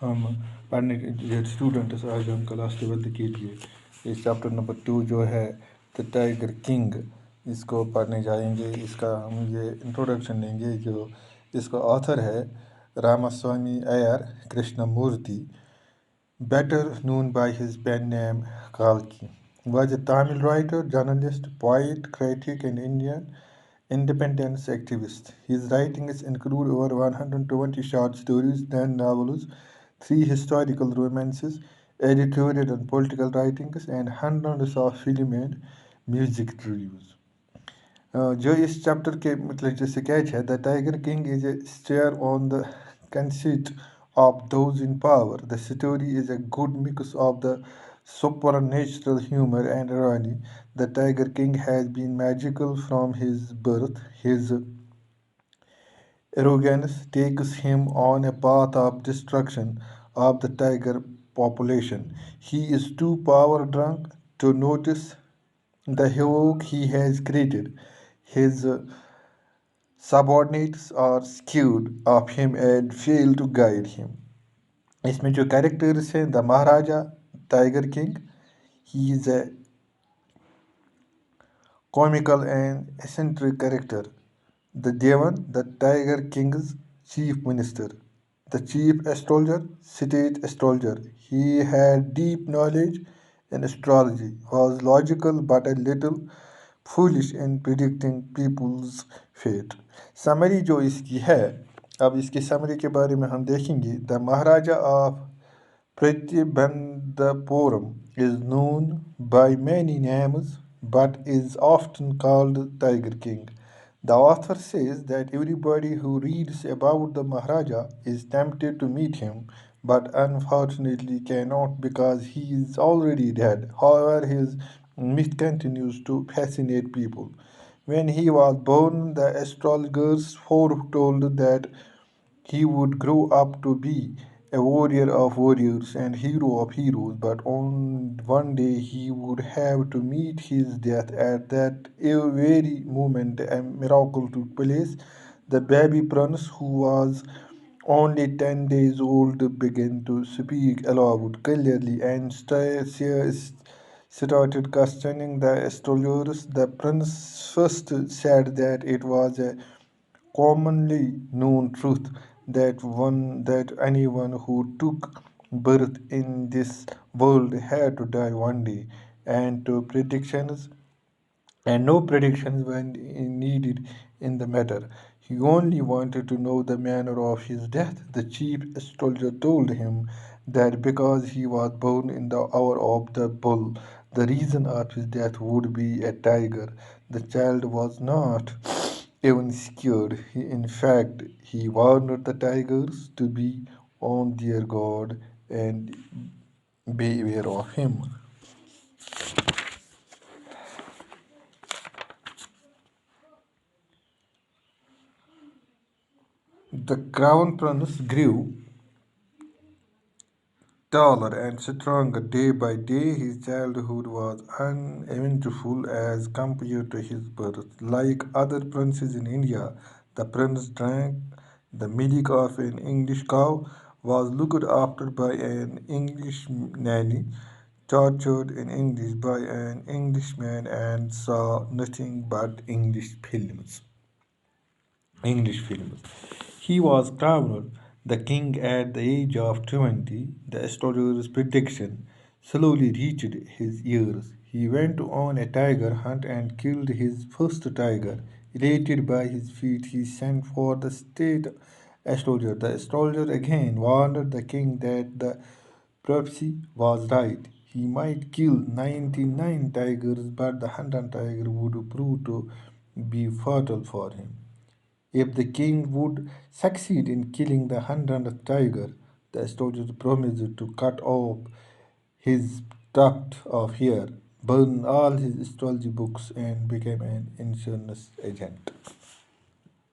हम पढ़ने जो स्टूडेंट्स आज हम क्लास 12 के लिए इस चैप्टर नंबर 2 जो है द टाइगर किंग इसको पढ़ने जाएंगे। इसका हम ये इंट्रोडक्शन लेंगे। जो इसका ऑथर है Ramaswamy Iyer Krishnamurthy, better known by his pen name Kalki, was a Tamil writer, journalist, poet, critic, and Indian independence activist. His writings include over 120 short stories, 10 novels, 3 historical romances, editorial and political writings, and hundreds of film and music reviews. जो इस chapter के मतलब जो sketch है, the tiger king is a stare on the conceit of those in power. The story is a good mix of the supernatural humor and irony. The Tiger King has been magical from his birth. His arrogance takes him on a path of destruction of the tiger population. He is too power drunk to notice the havoc he has created. His subordinates are scared of him and fail to guide him. इसमें जो characters हैं, the Maharaja tiger king, he is a comical and eccentric character. The Devan, the Tiger King's chief minister. The chief astrologer, state astrologer. He had deep knowledge in astrology, was logical but a little foolish in predicting people's fate. Summary जो इसकी है, अब इसकी summary के बारे में हम देखेंगे। The Maharaja of Pratibandhapuram is known by many names but is often called Tiger King. The author says that everybody who reads about the Maharaja is tempted to meet him but unfortunately cannot because he is already dead. However, his myth continues to fascinate people. When he was born, the astrologers foretold that he would grow up to be a warrior of warriors and hero of heroes, but on one day he would have to meet his death. At that very moment, a miracle took place. The baby prince, who was only 10 days old, began to speak aloud clearly and started questioning the astrologers. The prince first said that it was a commonly known truth that anyone who took birth in this world had to die one day, and to predictions and no predictions were needed in the matter. He only wanted to know the manner of his death. The chief astrologer told him that because he was born in the hour of the bull, the reason of his death would be a tiger. The child was not even scared. In fact, he warned the tigers to be on their guard and beware of him. The crown prince grew taller and stronger day by day. His childhood was uneventful as compared to his birth. Like other princes in India, the prince drank the milk of an English cow, was looked after by an English nanny, tortured in English by an Englishman, and saw nothing but English films. He was crowned the king at the age of 20. The astrologer's prediction slowly reached his ears. He went on a tiger hunt and killed his first tiger. Elated by his feat, he sent for the state astrologer. The astrologer again warned the king that the prophecy was right. He might kill 99 tigers, but the 100th tiger would prove to be fatal for him. If the king would succeed in killing the 100th tiger, the astrologer promised to cut off his tuft of hair, burn all his astrology books, and become an insurance agent.